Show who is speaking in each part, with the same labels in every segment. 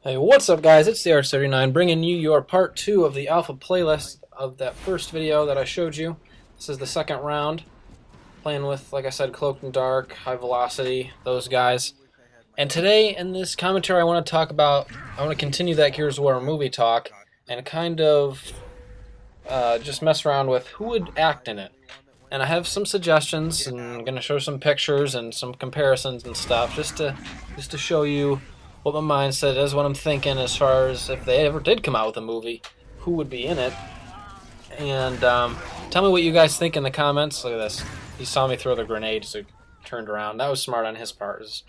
Speaker 1: Hey, what's up, guys? It's the R39 bringing you your part 2 of the alpha playlist of that first video that I showed you. This is the second round, playing with, like I said, Cloaked and Dark, High Velocity, those guys. And today, in this commentary, I want to continue that Gears of War movie talk, and kind of just mess around with who would act in it. And I have some suggestions, and I'm going to show some pictures and some comparisons and stuff, just to show you what my mindset is, what I'm thinking as far as if they ever did come out with a movie, who would be in it. And tell me what you guys think in the comments. Look at this. He saw me throw the grenade, so he turned around. That was smart on his part. It was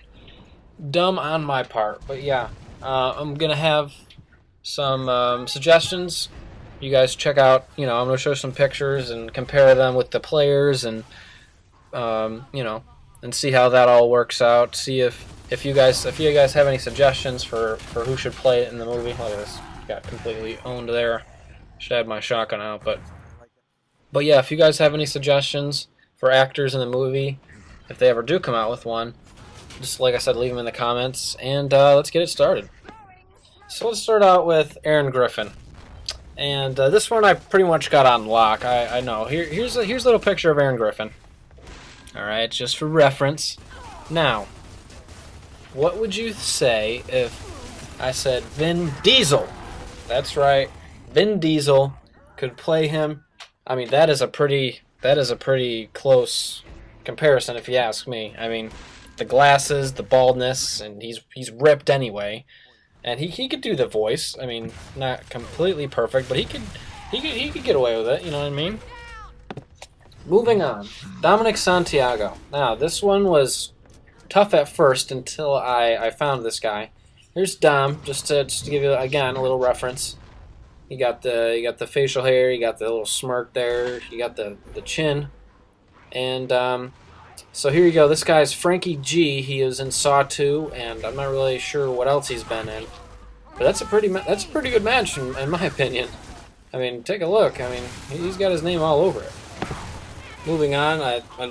Speaker 1: dumb on my part. But yeah, I'm going to have some suggestions. You guys check out, I'm going to show some pictures and compare them with the players and, and see how that all works out. See if you guys have any suggestions for who should play it in the movie. Look at this. Got completely owned there. Should have had my shotgun out, but yeah, if you guys have any suggestions for actors in the movie, if they ever do come out with one, just like I said, leave them in the comments, and let's get it started. So let's start out with Aaron Griffin. And this one I pretty much got on lock. I know. Here's a little picture of Aaron Griffin. Alright, just for reference. Now, what would you say if I said Vin Diesel? That's right. Vin Diesel could play him. I mean, that is a pretty close comparison if you ask me. I mean, the glasses, the baldness, and he's ripped anyway. And he could do the voice. I mean, not completely perfect, but he could get away with it. You know what I mean? Moving on, Dominic Santiago. Now, this one was tough at first until I found this guy. Here's Dom, just to give you again a little reference. You got the facial hair, you got the little smirk there, you got the chin, and so here you go. This guy's Frankie G. He is in Saw 2, and I'm not really sure what else he's been in. But that's a pretty good match in my opinion. I mean, take a look. I mean, he's got his name all over it. Moving on,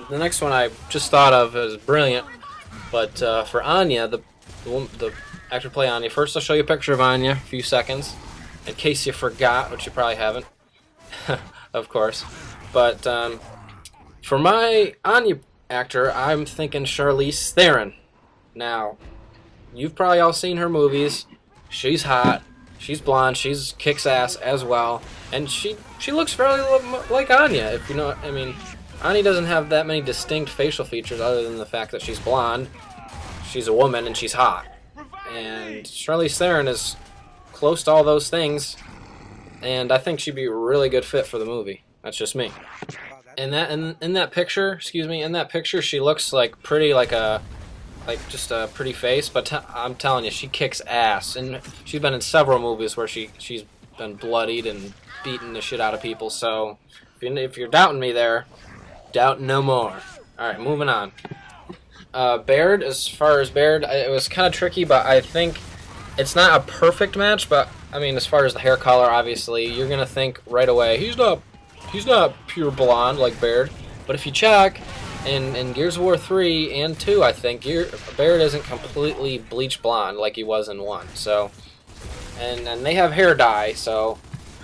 Speaker 1: the next one I just thought of is brilliant. But for Anya, the actor play Anya. First, I'll show you a picture of Anya, a few seconds, in case you forgot, which you probably haven't, of course. But for my Anya actor, I'm thinking Charlize Theron. Now, you've probably all seen her movies. She's hot, she's blonde, she's kicks ass as well, and she looks fairly like Anya. If you know what I mean. Anya doesn't have that many distinct facial features other than the fact that she's blonde, she's a woman, and she's hot. And Charlize Theron is close to all those things, and I think she'd be a really good fit for the movie. That's just me. In that picture, she looks like just a pretty face, but I'm telling you, she kicks ass, and she's been in several movies where she's been bloodied and beaten the shit out of people. So if you're doubting me there, doubt no more. All right, moving on. Baird, as far as Baird, it was kind of tricky, but I think it's not a perfect match. But I mean, as far as the hair color, obviously, you're gonna think right away he's not pure blonde like Baird. But if you check in Gears of War 3 and 2, I think Baird isn't completely bleach blonde like he was in 1. So, and they have hair dye. So,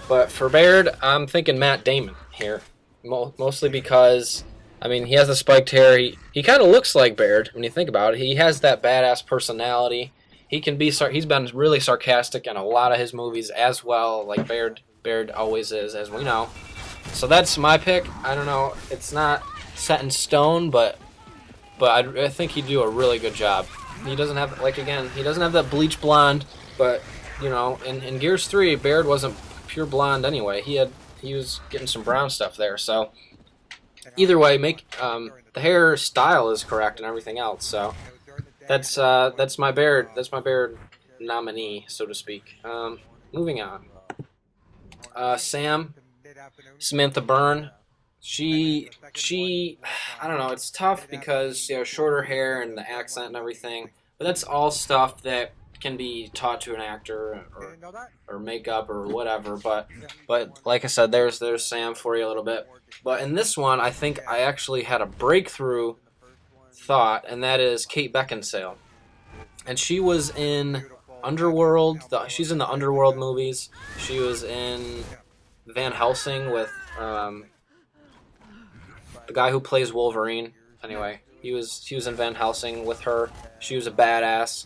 Speaker 1: but for Baird, I'm thinking Matt Damon here. Mostly because, I mean, he has the spiked hair. He kind of looks like Baird when you think about it. He has that badass personality. He's been really sarcastic in a lot of his movies as well, like Baird always is, as we know. So that's my pick. I don't know. It's not set in stone, but I think he'd do a really good job. He doesn't have he doesn't have that bleach blonde, but in Gears 3, Baird wasn't pure blonde anyway. He was getting some brown stuff there. So either way, the hair style is correct and everything else. So that's my Baird nominee, so to speak. Moving on. Samantha Byrne. She I don't know. It's tough because shorter hair and the accent and everything. But that's all stuff that can be taught to an actor or makeup or whatever, but like I said, there's Sam for you a little bit. But in this one, I think I actually had a breakthrough thought, and that is Kate Beckinsale. And she was in Underworld. She's in the Underworld movies. She was in Van Helsing with the guy who plays Wolverine. Anyway, he was in Van Helsing with her. She was a badass.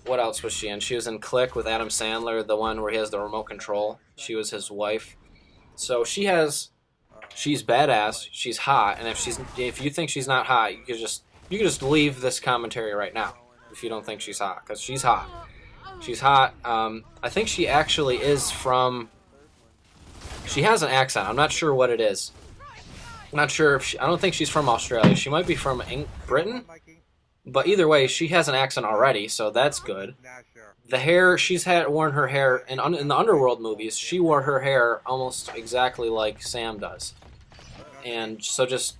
Speaker 1: What else was she in? She was in Click with Adam Sandler, the one where he has the remote control. She was his wife. So she's badass. She's hot, and if you think she's not hot, you can just leave this commentary right now if you don't think she's hot, because she's hot. She's hot. I think she actually is from. She has an accent. I'm not sure what it is. I'm not sure if I don't think she's from Australia. She might be from Britain. But either way, she has an accent already, so that's good. The hair, worn her hair in the Underworld movies. She wore her hair almost exactly like Sam does, and so just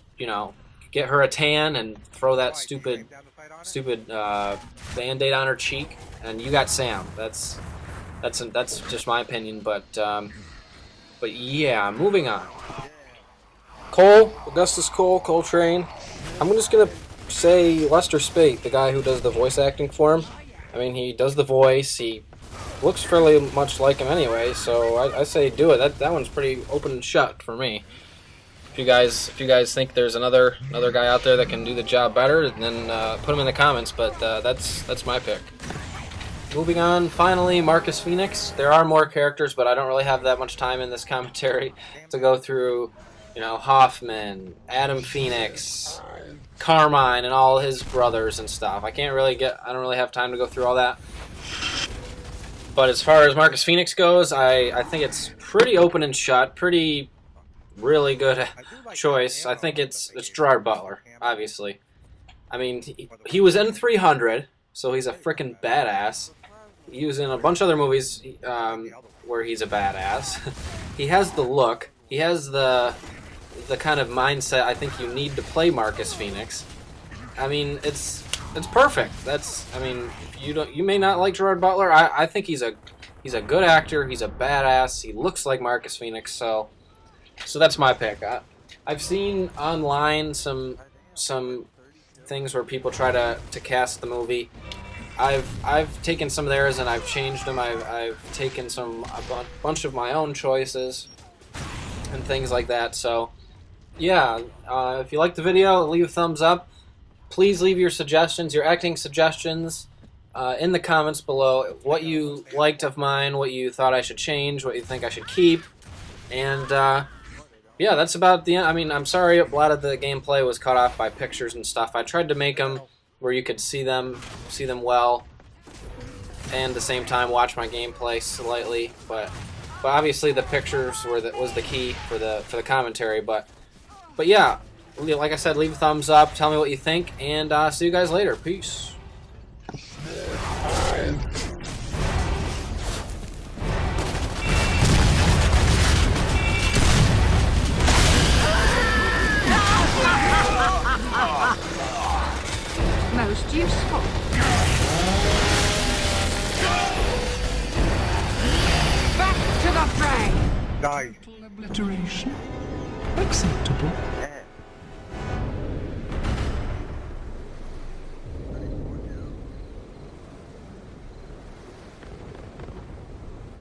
Speaker 1: get her a tan and throw that stupid Band-Aid on her cheek, and you got Sam. That's just my opinion, but yeah, moving on. Augustus Cole, Coltrane. I'm just gonna say Lester Spate, the guy who does the voice acting for him. I mean, he does the voice. He looks fairly much like him anyway, so I say do it. That one's pretty open and shut for me. If you guys think there's another guy out there that can do the job better, then put him in the comments. But that's my pick. Moving on, finally, Marcus Phoenix. There are more characters, but I don't really have that much time in this commentary to go through. Hoffman, Adam Phoenix, Carmine, and all his brothers and stuff. I don't really have time to go through all that. But as far as Marcus Phoenix goes, I think it's pretty open and shut, really good choice. I think it's Gerard Butler, obviously. I mean, he was in 300, so he's a freaking badass. He was in a bunch of other movies where he's a badass. He has the look. He has the kind of mindset I think you need to play Marcus Phoenix. I mean, it's perfect. You may not like Gerard Butler. I think he's a good actor. He's a badass. He looks like Marcus Phoenix. So that's my pick. I've seen online some things where people try to cast the movie. I've taken some of theirs and I've changed them. I've taken a bunch of my own choices and things like that. So yeah, if you liked the video, leave a thumbs up. Please leave your suggestions, your acting suggestions, in the comments below. What you liked of mine, what you thought I should change, what you think I should keep. And yeah, that's about the end. I mean, I'm sorry a lot of the gameplay was cut off by pictures and stuff. I tried to make them where you could see them well, and at the same time watch my gameplay slightly. But obviously the pictures was the key for the commentary. But yeah, like I said, leave a thumbs up, tell me what you think, and see you guys later. Peace.
Speaker 2: Most useful. Back to the fray.
Speaker 3: Total obliteration. Acceptable.